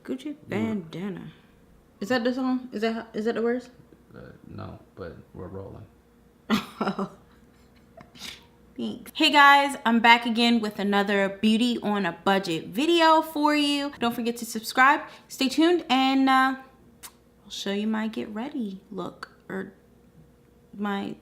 Gucci bandana. Is that the song? Is that the words? No, but we're rolling. Thanks. Hey guys, I'm back again with another beauty on a budget video for you. Don't forget to subscribe. Stay tuned, and I'll show you my get ready look, or my.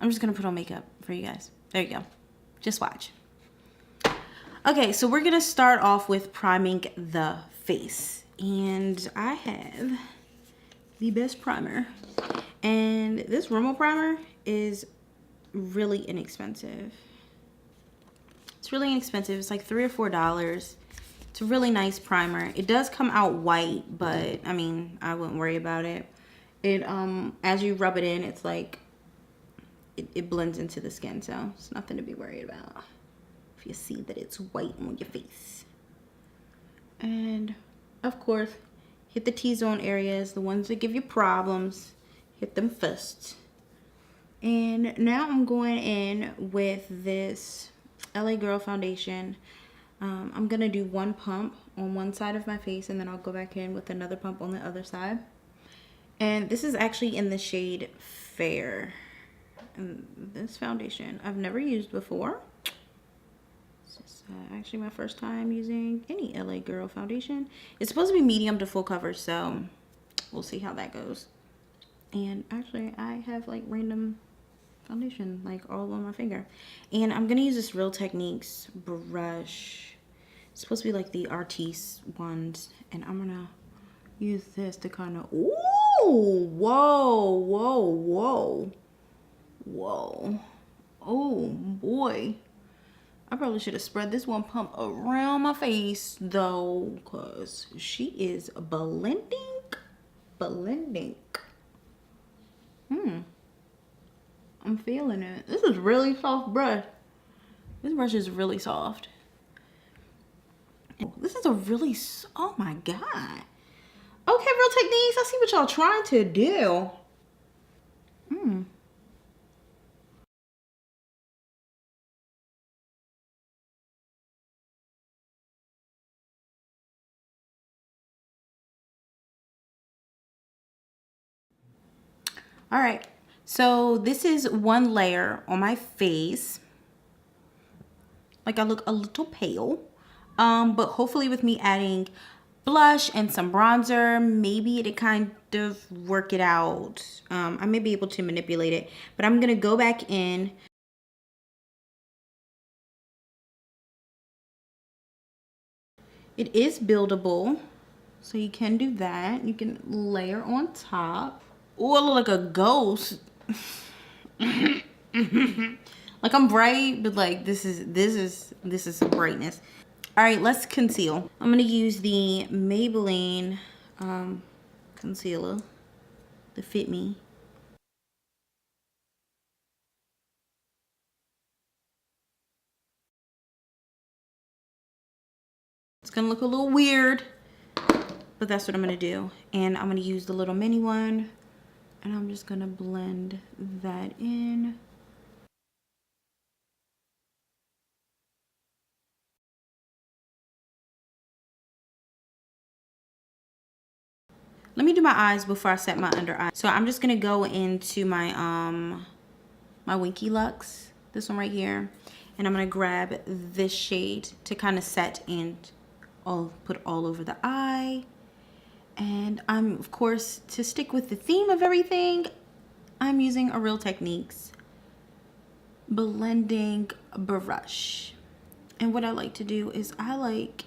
I'm just gonna put on makeup for you guys. There you go. Just watch. Okay, so we're gonna start off with priming the face, and I have the best primer, and this Rimmel primer is really inexpensive. It's really inexpensive. It's like $3 or $4. It's a really nice primer. It does come out white, but I mean, I wouldn't worry about it. It as you rub it in, it's like it blends into the skin, so it's nothing to be worried about if you see that it's white on your face. And of course, hit the T-zone areas, the ones that give you problems. Hit them first. And now I'm going in with this LA Girl foundation. I'm gonna do one pump on one side of my face, and then I'll go back in with another pump on the other side. And this is actually in the shade Fair. And this foundation I've never used before. This is actually my first time using any LA Girl foundation. It's supposed to be medium to full coverage, so we'll see how that goes. And actually, I have like random foundation like all on my finger, and I'm gonna use this Real Techniques brush. It's supposed to be like the Artiste ones, and I'm gonna use this to kind of whoa, oh boy, I probably should have spread this one pump around my face though, because she is blending. I'm feeling it. This is really soft brush. This brush is really soft. This is a really, oh my God. Okay, Real Techniques, I see what y'all trying to do. All right, so this is one layer on my face. Like I look a little pale, but hopefully with me adding blush and some bronzer, maybe it'll kind of work it out. I may be able to manipulate it, but I'm gonna go back in. It is buildable, so you can do that. You can layer on top. Oh, I look like a ghost. Like I'm bright, but like this is some brightness. All right, let's conceal. I'm gonna use the Maybelline concealer, the Fit Me. It's gonna look a little weird, but that's what I'm gonna do. And I'm gonna use the little mini one, and I'm just gonna blend that in. Let me do my eyes before I set my under eye. So I'm just gonna go into my my Winky Lux, this one right here, and I'm gonna grab this shade to kind of set and put all over the eye. And I'm, of course, to stick with the theme of everything, I'm using a Real Techniques blending brush. And what I like to do is I like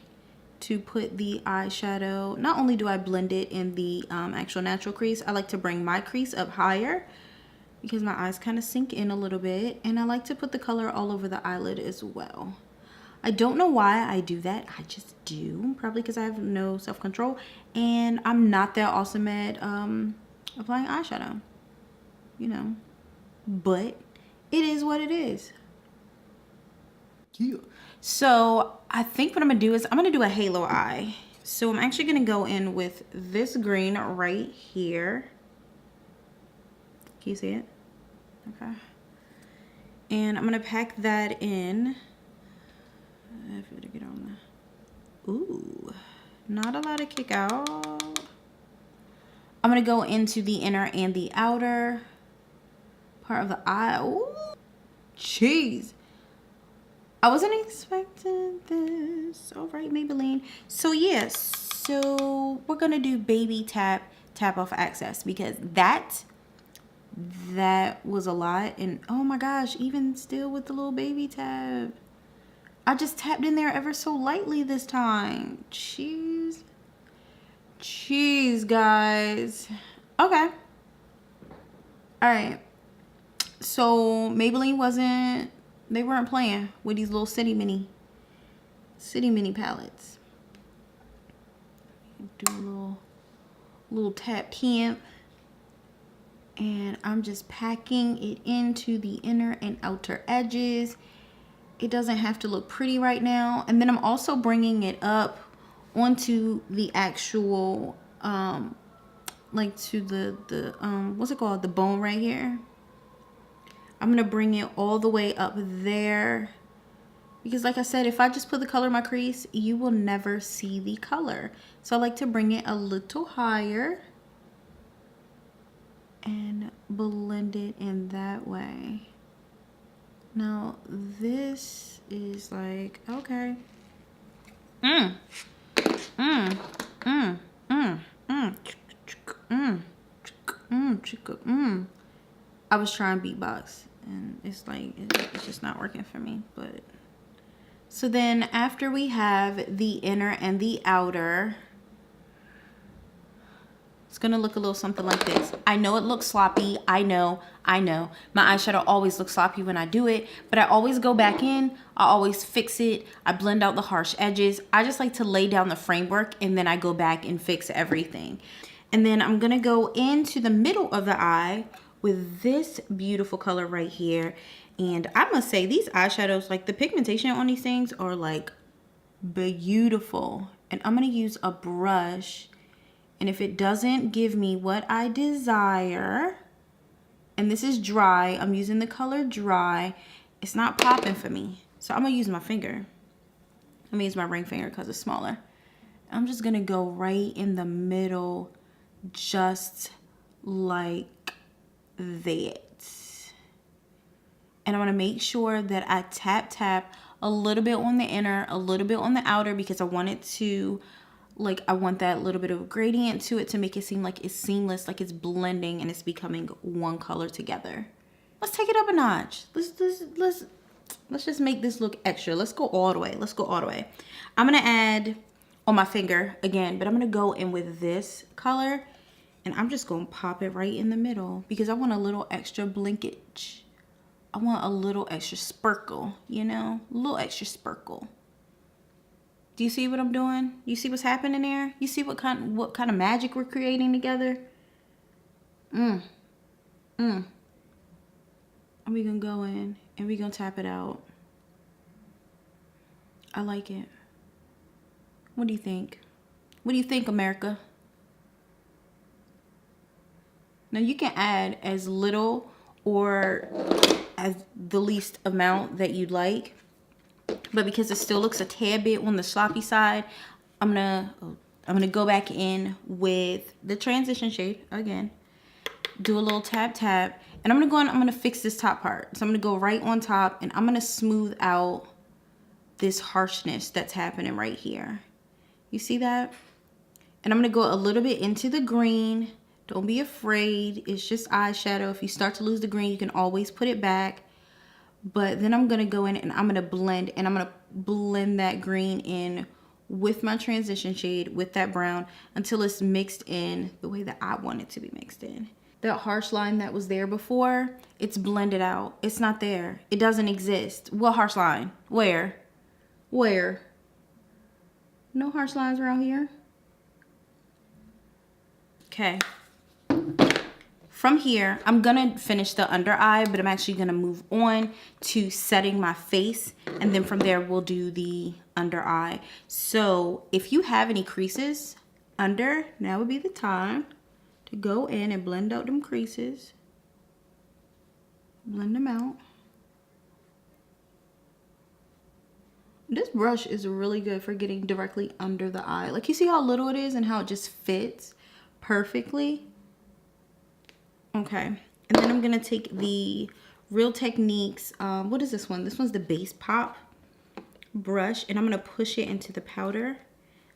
to put the eyeshadow, not only do I blend it in the actual natural crease, I like to bring my crease up higher because my eyes kind of sink in a little bit, and I like to put the color all over the eyelid as well. I don't know why I do that, I just do, probably because I have no self-control, and I'm not that awesome at applying eyeshadow, you know, but it is what it is. Yeah. So I think what I'm gonna do is I'm gonna do a halo eye. So I'm actually gonna go in with this green right here. Can you see it? Okay. And I'm gonna pack that in. If it get on there. Ooh. Not a lot of kick out. I'm gonna go into the inner and the outer part of the eye. Ooh, jeez. I wasn't expecting this. All right, Maybelline. So yes, so we're gonna do baby tap off access because that was a lot. And oh my gosh, even still with the little baby tab, I just tapped in there ever so lightly this time. Jeez, guys. Okay, all right. So Maybelline they weren't playing with these little city mini palettes. Do a little tap camp. And I'm just packing it into the inner and outer edges. It doesn't have to look pretty right now. And then I'm also bringing it up onto the actual, like to the what's it called? The bone right here. I'm gonna bring it all the way up there. Because like I said, if I just put the color in my crease, you will never see the color. So I like to bring it a little higher and blend it in that way. Now this is like, okay. I was trying beatbox and it's like, it's just not working for me, but. So then after we have the inner and the outer, it's gonna look a little something like this. I know it looks sloppy. I know. My eyeshadow always looks sloppy when I do it, but I always go back in. I always fix it. I blend out the harsh edges. I just like to lay down the framework and then I go back and fix everything. And then I'm gonna go into the middle of the eye with this beautiful color right here. And I must say these eyeshadows, like the pigmentation on these things are like beautiful. And I'm gonna use a brush. And if it doesn't give me what I desire, and this is dry, I'm using the color dry, it's not popping for me. So I'm gonna use my finger. I'm gonna use my ring finger because it's smaller. I'm just gonna go right in the middle, just like that. And I wanna make sure that I tap a little bit on the inner, a little bit on the outer, because I want it to, like, I want that little bit of gradient to it to make it seem like it's seamless, like it's blending and it's becoming one color together. Let's take it up a notch. Let's just make this look extra. Let's go all the way. I'm gonna add on my finger again, but I'm gonna go in with this color and I'm just gonna pop it right in the middle because I want a little extra blinkage. I want a little extra sparkle, you know, a little extra sparkle. Do you see what I'm doing? You see what's happening there? You see what kind of magic we're creating together? And we're gonna go in and we're gonna tap it out. I like it. What do you think? What do you think, America? Now you can add as little or as the least amount that you'd like. But because it still looks a tad bit on the sloppy side, I'm gonna go back in with the transition shade again. Do a little tap, and I'm gonna fix this top part. So I'm gonna go right on top, and I'm gonna smooth out this harshness that's happening right here. You see that? And I'm gonna go a little bit into the green. Don't be afraid. It's just eyeshadow. If you start to lose the green, you can always put it back. But then I'm gonna go in and I'm gonna blend, and I'm gonna blend that green in with my transition shade, with that brown, until it's mixed in the way that I want it to be mixed in. That harsh line that was there before, it's blended out. It's not there. It doesn't exist. What harsh line? Where? No harsh lines around here. Okay. From here, I'm gonna finish the under eye, but I'm actually gonna move on to setting my face, and then from there we'll do the under eye. So if you have any creases under, now would be the time to go in and blend out them creases. Blend them out. This brush is really good for getting directly under the eye. Like, you see how little it is and how it just fits perfectly? Okay, and then I'm gonna take the Real Techniques, what is this one? This one's the Base Pop brush, and I'm gonna push it into the powder.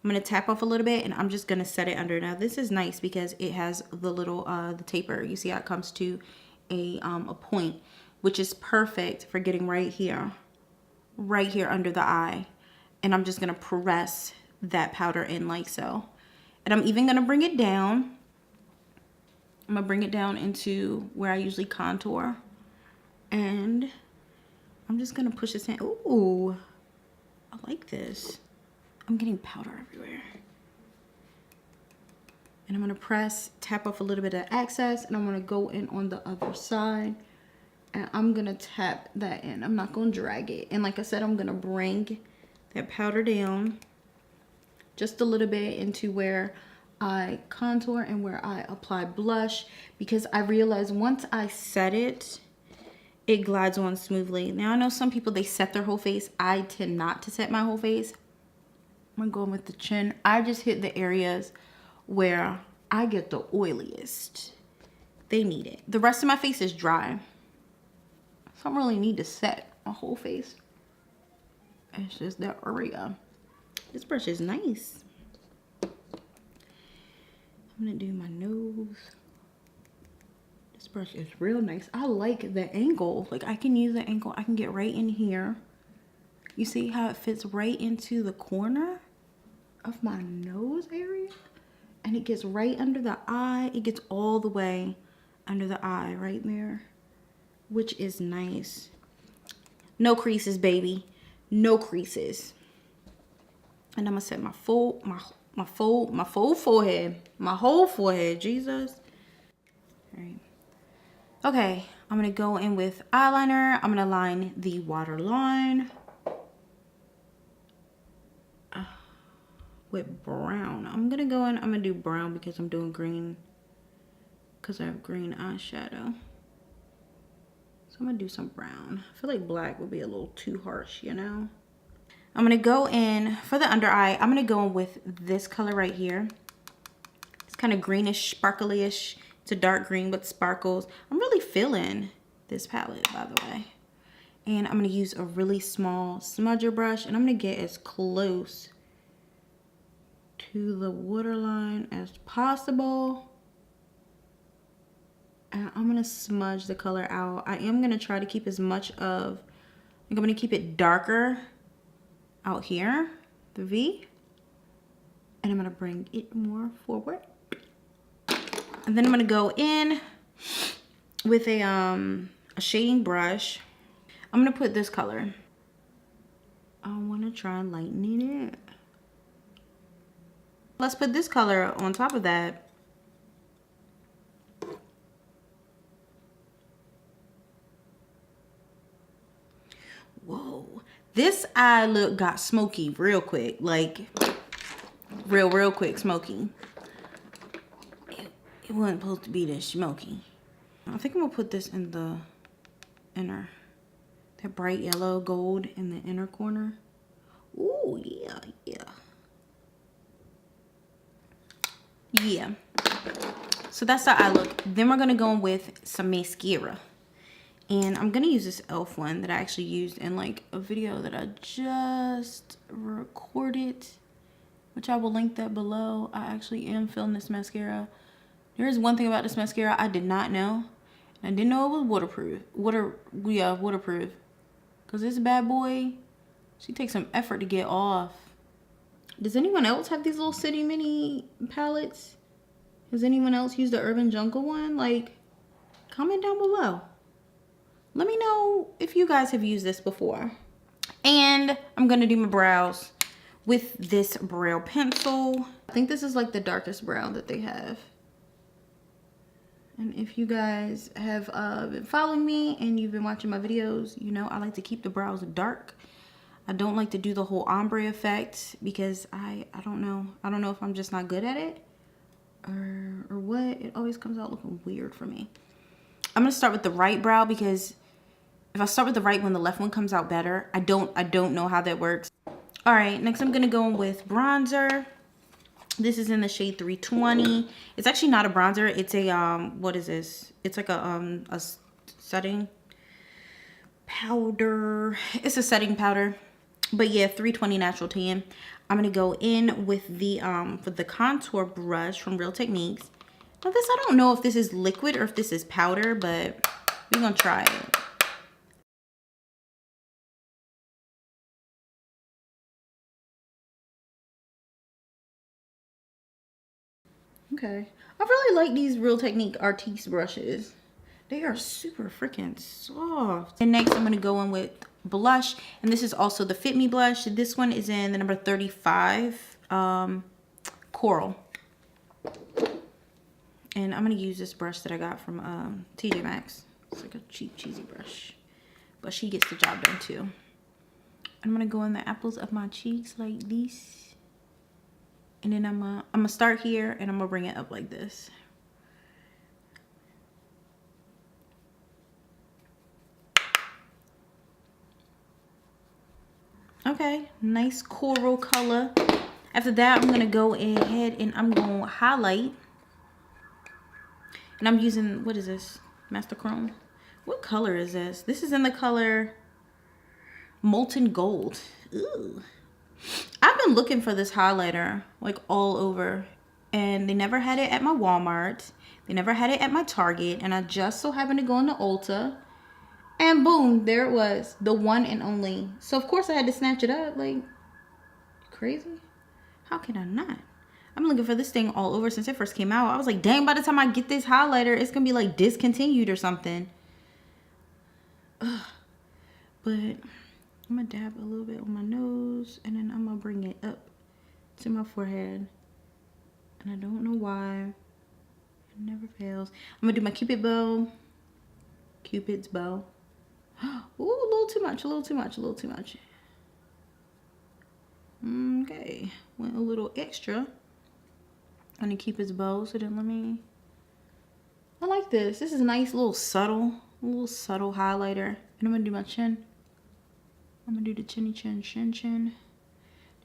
I'm gonna tap off a little bit, and I'm just gonna set it under. Now this is nice because it has the little, the taper. You see how it comes to a point, which is perfect for getting right here under the eye. And I'm just gonna press that powder in like so. And I'm even gonna bring it down. I'm gonna bring it down into where I usually contour. And I'm just gonna push this in. Ooh, I like this. I'm getting powder everywhere. And I'm gonna press, tap off a little bit of excess, and I'm gonna go in on the other side. And I'm gonna tap that in. I'm not gonna drag it. And like I said, I'm gonna bring that powder down just a little bit into where I contour and where I apply blush, because I realize once I set it, it glides on smoothly. Now I know some people, they set their whole face. I tend not to set my whole face. I'm gonna go in with the chin. I just hit the areas where I get the oiliest. They need it. The rest of my face is dry. So I don't really need to set my whole face. It's just that area. This brush is nice. I'm gonna do my nose. This brush is real nice. I like the angle. Like, I can use the angle. I can get right in here. You see how it fits right into the corner of my nose area? And it gets right under the eye. It gets all the way under the eye right there, which is nice. No creases, baby. No creases. And I'm gonna set my full forehead. My whole forehead, Jesus. All right. Okay, I'm gonna go in with eyeliner. I'm gonna line the waterline with brown. I'm gonna go in, I'm gonna do brown because I'm doing green, because I have green eyeshadow. So I'm gonna do some brown. I feel like black would be a little too harsh, you know? I'm gonna go in for the under eye. I'm gonna go in with this color right here. It's kind of greenish, sparkly-ish. It's a dark green with sparkles. I'm really feeling this palette, by the way. And I'm gonna use a really small smudger brush, and I'm gonna get as close to the waterline as possible. And I'm gonna smudge the color out. I am gonna try to keep as much of, I'm gonna keep it darker out here, the V, and I'm gonna bring it more forward. And then I'm gonna go in with a shading brush. I'm gonna put this color. I wanna try lightening it. Let's put this color on top of that. Whoa, this eye look got smoky real quick, like real quick smoky. It wasn't supposed to be this smoky. I think I'm gonna put this in the inner, that bright yellow gold in the inner corner. Ooh, yeah. Yeah. So that's the eye look. Then we're gonna go in with some mascara. And I'm gonna use this e.l.f. one that I actually used in like a video that I just recorded, which I will link that below. I actually am filming this mascara. There is one thing about this mascara I did not know. I didn't know it was waterproof. Waterproof. Cause this bad boy, she takes some effort to get off. Does anyone else have these little City Mini palettes? Has anyone else used the Urban Jungle one? Like, comment down below. Let me know if you guys have used this before. And I'm gonna do my brows with this brow pencil. I think this is like the darkest brow that they have. And if you guys have been following me and you've been watching my videos, you know I like to keep the brows dark. I don't like to do the whole ombre effect because I don't know. I don't know if I'm just not good at it or what. It always comes out looking weird for me. I'm gonna start with the right brow because if I start with the right one, the left one comes out better. I don't know how that works. All right, next I'm gonna go in with bronzer. This is in the shade 320. It's actually not a bronzer. It's a what is this? It's like a setting powder. It's a setting powder. But yeah, 320 natural tan. I'm gonna go in with the contour brush from Real Techniques. Now this, I don't know if this is liquid or if this is powder, but we're gonna try it. Okay. I really like these Real Technique Artiste brushes. They are super freaking soft. And next I'm gonna go in with blush, and this is also the Fit Me blush. This one is in the number 35 Coral. And I'm gonna use this brush that I got from TJ Maxx. It's like a cheap, cheesy brush, but she gets the job done too. I'm gonna go in the apples of my cheeks like this, and then I'm gonna start here and I'm gonna bring it up like this. Okay, nice coral color. After that, I'm gonna go ahead and I'm gonna highlight. And I'm using, what is this? Master Chrome. What color is this? This is in the color Molten Gold. Ooh. I've been looking for this highlighter like all over, and they never had it at my Walmart. They never had it at my Target, and I just so happened to go into Ulta, and boom, there it was, the one and only. So of course I had to snatch it up. Like, crazy? How can I not? I'm looking for this thing all over since it first came out. I was like, dang, by the time I get this highlighter, it's gonna be like discontinued or something. Ugh. But I'm gonna dab a little bit on my nose, and then I'm gonna bring it up to my forehead. And I don't know why. It never fails. I'm gonna do my Cupid bow. Cupid's bow. Ooh, a little too much, a little too much, a little too much. Okay, went a little extra on the Cupid's bow. So then I like this. This is a nice little subtle highlighter. And I'm gonna do my chin. I'm gonna do the chinny chin, chin chin.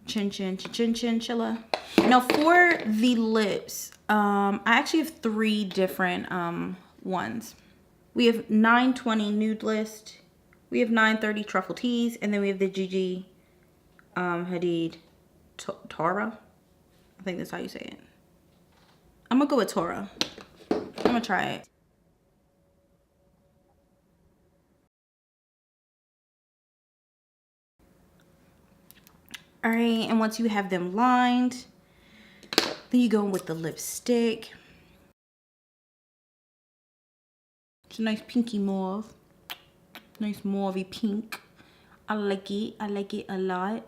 Chin chin, chin chin, chilla. Now for the lips, I actually have 3 different ones. We have 920 Nude List, we have 930 Truffle Tease, and then we have the Gigi Hadid Tara. I think that's how you say it. I'm gonna go with Tara. I'm gonna try it. All right, and once you have them lined, then you go in with the lipstick. It's a nice pinky mauve. Nice mauvey pink. I like it. I like it a lot.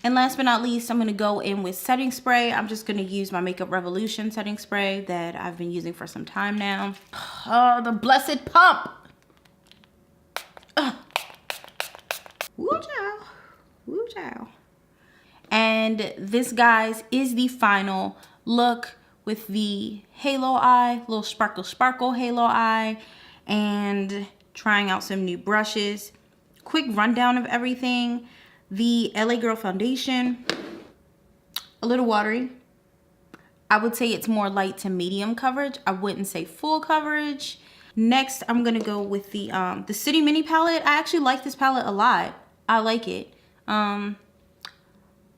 And last but not least, I'm going to go in with setting spray. I'm just going to use my Makeup Revolution setting spray that I've been using for some time now. Oh, the blessed pump. Woo chow. Woo chow. And this, guys, is the final look with the halo eye, little sparkle halo eye, and trying out some new brushes. Quick rundown of everything. The LA Girl foundation, a little watery. I would say it's more light to medium coverage. I wouldn't say full coverage. Next, I'm gonna go with the City Mini palette. I actually like this palette a lot. I like it.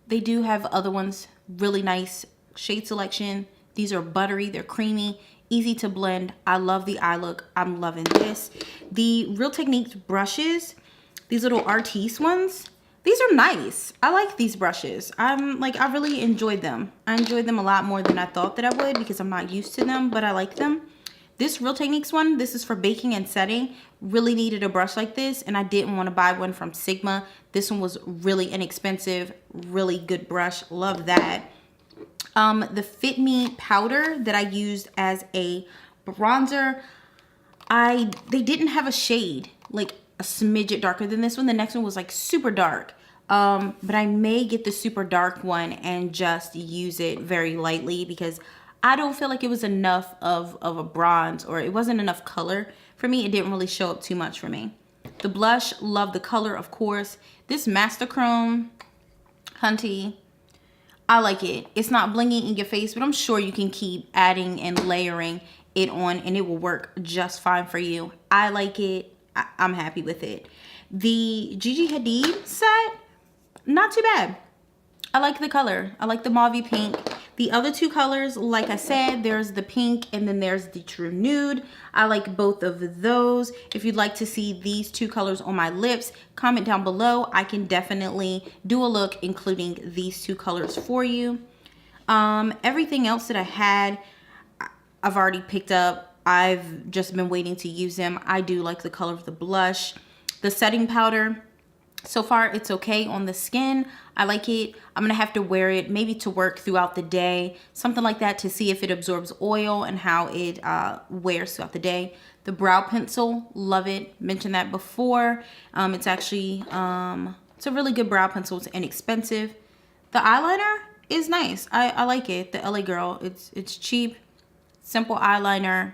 They do have other ones, really nice shade selection. These are buttery, they're creamy, easy to blend. I love the eye look. I'm loving this. The Real Techniques brushes, these little Artiste ones, these are nice. I like these brushes. I really enjoyed them. I enjoyed them a lot more than I thought that I would because I'm not used to them, but I like them. This Real Techniques one, this is for baking and setting. Really needed a brush like this, and I didn't want to buy one from Sigma. This one was really inexpensive, really good brush. Love that. The Fit Me powder that I used as a bronzer, they didn't have a shade like a smidget darker than this one. The next one was like super dark. But I may get the super dark one and just use it very lightly because I don't feel like it was enough of a bronze, or it wasn't enough color for me. It didn't really show up too much for me. The blush, love the color, of course. This Master Chrome Cunty. I like it. It's not blingy in your face, but I'm sure you can keep adding and layering it on and it will work just fine for you. I like it. I'm happy with it. The Gigi Hadid set, not too bad. I like the color. I like the mauve pink. The other two colors, like I said, there's the pink and then there's the true nude. I like both of those. If you'd like to see these two colors on my lips, comment down below. I can definitely do a look including these two colors for you. Everything else that I had, I've already picked up. I've just been waiting to use them. I do like the color of the blush. The setting powder, so far it's okay on the skin. I like it. I'm gonna have to wear it maybe to work throughout the day, something like that, to see if it absorbs oil and how it wears throughout the day. The brow pencil, love it. Mentioned that before. It's actually it's a really good brow pencil. It's inexpensive. The eyeliner is nice. I like it. The LA Girl. It's cheap, simple eyeliner.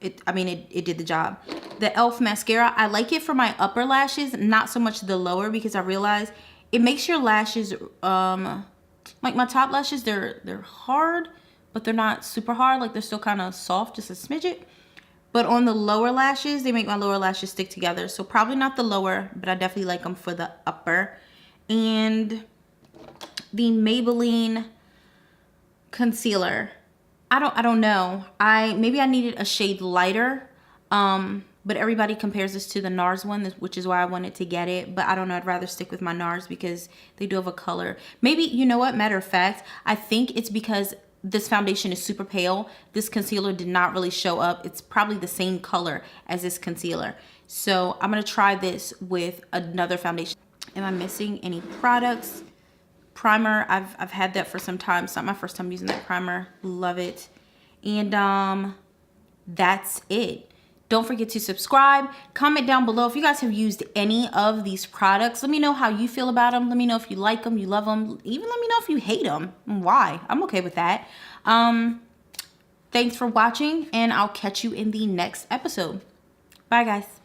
It did the job. The e.l.f. mascara, I like it for my upper lashes, not so much the lower, because I realize it makes your lashes, like my top lashes, they're hard, but they're not super hard. Like they're still kind of soft, just a smidget. But on the lower lashes, they make my lower lashes stick together. So probably not the lower, but I definitely like them for the upper. And the Maybelline concealer, I don't know. Maybe I needed a shade lighter. But everybody compares this to the NARS one, which is why I wanted to get it. But I don't know, I'd rather stick with my NARS because they do have a color. Maybe, you know what, matter of fact, I think it's because this foundation is super pale. This concealer did not really show up. It's probably the same color as this concealer. So I'm gonna try this with another foundation. Am I missing any products? Primer, I've had that for some time. It's not my first time using that primer. Love it. And that's it. Don't forget to subscribe. Comment down below if you guys have used any of these products. Let me know how you feel about them. Let me know if you like them, you love them. Even let me know if you hate them and why. I'm okay with that. Thanks for watching, and I'll catch you in the next episode. Bye, guys.